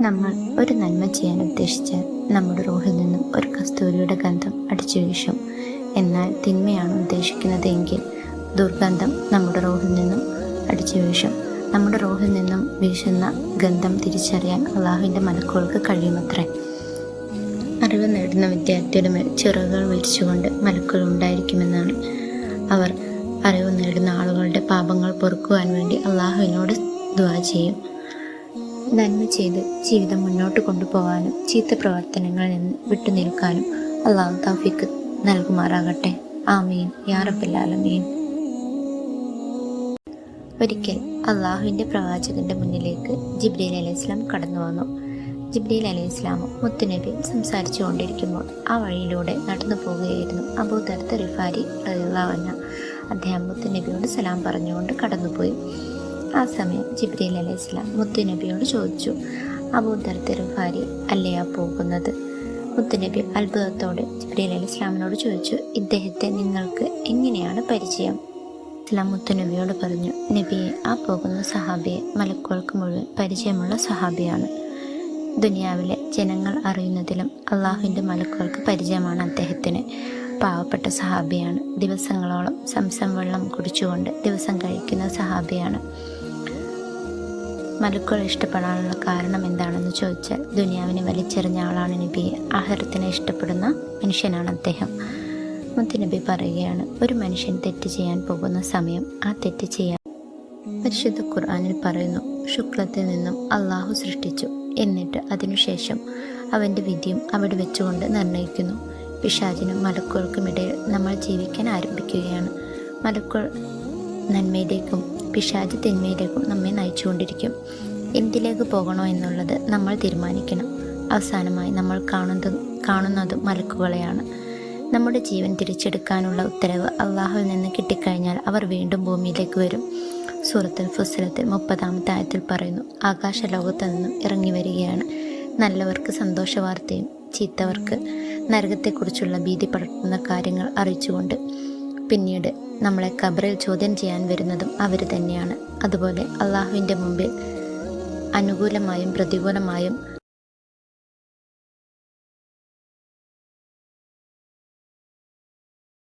നമ്മൾ ഒരു നന്മ ചെയ്യാൻ ഉദ്ദേശിച്ചാൽ നമ്മുടെ റൂഹിൽ നിന്നും ഒരു കസ്തൂരിയുടെ ഗന്ധം അടിച്ചു വീശും. എന്നാൽ തിന്മയാണ് ഉദ്ദേശിക്കുന്നത് എങ്കിൽ ദുർഗന്ധം നമ്മുടെ റൂഹിൽ നിന്നും അടിച്ചു വീശും. നമ്മുടെ റൂഹിൽ നിന്നും വീശുന്ന ഗന്ധം തിരിച്ചറിയാൻ അള്ളാഹുവിൻ്റെ മലക്കുകൾക്ക് കഴിയുമത്രേ. അറിവ് നേടുന്ന വിദ്യാർത്ഥിയുടെ മേൽ ചിറകുകൾ വിരിച്ചുകൊണ്ട് മലക്കുകൾ ഉണ്ടായിരിക്കുമെന്നാണ്. അവർ അറിവ് നേടുന്ന ആളുകളുടെ പാപങ്ങൾ പൊറുക്കുവാൻ വേണ്ടി അള്ളാഹുവിനോട് ദുആ ചെയ്യും. നന്മ ചെയ്ത് ജീവിതം മുന്നോട്ട് കൊണ്ടുപോകാനും ചീത്ത പ്രവർത്തനങ്ങളിൽ നിന്ന് വിട്ടുനിൽക്കാനും അള്ളാഹു തൗഫീഖ് നൽകുമാറാകട്ടെ. ആമീൻ യാ റബ്ബൽ ആലമീൻ. ഒരിക്കൽ അള്ളാഹുവിൻ്റെ പ്രവാചകന്റെ മുന്നിലേക്ക് ജിബ്രീൽ അലൈഹിസ്ലാം കടന്നു വന്നു. ജിബ്രീൽ അലൈഹിസ്ലാമും മുത്തുനബി സംസാരിച്ചു കൊണ്ടിരിക്കുമ്പോൾ ആ വഴിയിലൂടെ നടന്നു പോവുകയായിരുന്നു അബൂ ദർദ റിഫാരി റളിയല്ലാഹു അൻഹു. അദ്ദേഹം മുത്തുനബിയോട് സലാം പറഞ്ഞുകൊണ്ട് കടന്നുപോയി. ആ സമയം ജിബ്രീൽ അലൈഹിസ്ലാം മുത്തുനബിയോട് ചോദിച്ചു, അബൂ ദർദ റിഫാരി അല്ലയാ പോകുന്നത്? മുത്തുനബി അത്ഭുതത്തോടെ ജിബ്രീൽ അലൈഹിസ്ലാമിനോട് ചോദിച്ചു, ഇദ്ദേഹത്തെ നിങ്ങൾക്ക് എങ്ങനെയാണ് പരിചയം? ഇസ്ലാം മുത്തുനബിയോട് പറഞ്ഞു, നബിയെ, ആ പോകുന്ന സഹാബിയെ മലക്കുകൾക്ക് മുഴുവൻ പരിചയമുള്ള സഹാബിയാണ്. ദുനിയാവിലെ ജനങ്ങൾ അറിയുന്നതിലും അള്ളാഹുവിൻ്റെ മലക്കുകൾക്ക് പരിചയമാണ് അദ്ദേഹത്തിന്. പാവപ്പെട്ട സഹാബിയാണ്. ദിവസങ്ങളോളം സംസം വെള്ളം കുടിച്ചുകൊണ്ട് ദിവസം കഴിക്കുന്ന സഹാബിയാണ്. മലക്കുകൾ ഇഷ്ടപ്പെടാനുള്ള കാരണം എന്താണെന്ന് ചോദിച്ചാൽ, ദുനിയാവിനെ വലിച്ചെറിഞ്ഞ ആളാണ് നബിയെ. ആഹാരത്തിനെ ഇഷ്ടപ്പെടുന്ന മനുഷ്യനാണ് അദ്ദേഹം. മുത്തുനബി പറയുകയാണ്, ഒരു മനുഷ്യൻ തെറ്റ് ചെയ്യാൻ പോകുന്ന സമയം ആ തെറ്റ് ചെയ്യാൻ പരിശുദ്ധ ഖുർആനിൽ പറയുന്നു, ശുക്ലത്തിൽ നിന്നും അള്ളാഹു സൃഷ്ടിച്ചു, എന്നിട്ട് അതിനുശേഷം അവൻ്റെ വിധിയും അവിടെ വെച്ചുകൊണ്ട് നിർണയിക്കുന്നു. പിശാചിനും മലക്കുകൾക്കുമിടയിൽ നമ്മൾ ജീവിക്കാൻ ആരംഭിക്കുകയാണ്. മലക്കുകൾ നന്മയിലേക്കും പിശാച് തിന്മയിലേക്കും നമ്മെ നയിച്ചുകൊണ്ടിരിക്കും. എന്തിലേക്ക് പോകണോ എന്നുള്ളത് നമ്മൾ തീരുമാനിക്കണം. അവസാനമായി നമ്മൾ കാണുന്നതും മലക്കുകളെയാണ്. നമ്മുടെ ജീവൻ തിരിച്ചെടുക്കാനുള്ള ഉത്തരവ് അള്ളാഹുവിൽ നിന്ന് കിട്ടിക്കഴിഞ്ഞാൽ അവർ വീണ്ടും ഭൂമിയിലേക്ക് വരും. സൂറത്തുൽ ഫുസ്സിലത്തിൽ 30-ാമത്തെ ആയത്തിൽ പറയുന്നു, ആകാശലോകത്ത് നിന്നും ഇറങ്ങി വരികയാണ്, നല്ലവർക്ക് സന്തോഷ വാർത്തയും ചീത്തവർക്ക് നരകത്തെക്കുറിച്ചുള്ള ഭീതി പടർത്തുന്ന കാര്യങ്ങൾ അറിയിച്ചുകൊണ്ട്. പിന്നീട് നമ്മളെ ഖബറിൽ ചോദ്യം ചെയ്യാൻ വരുന്നതും അവർ തന്നെയാണ്. അതുപോലെ അള്ളാഹുവിൻ്റെ മുമ്പിൽ അനുകൂലമായും പ്രതികൂലമായും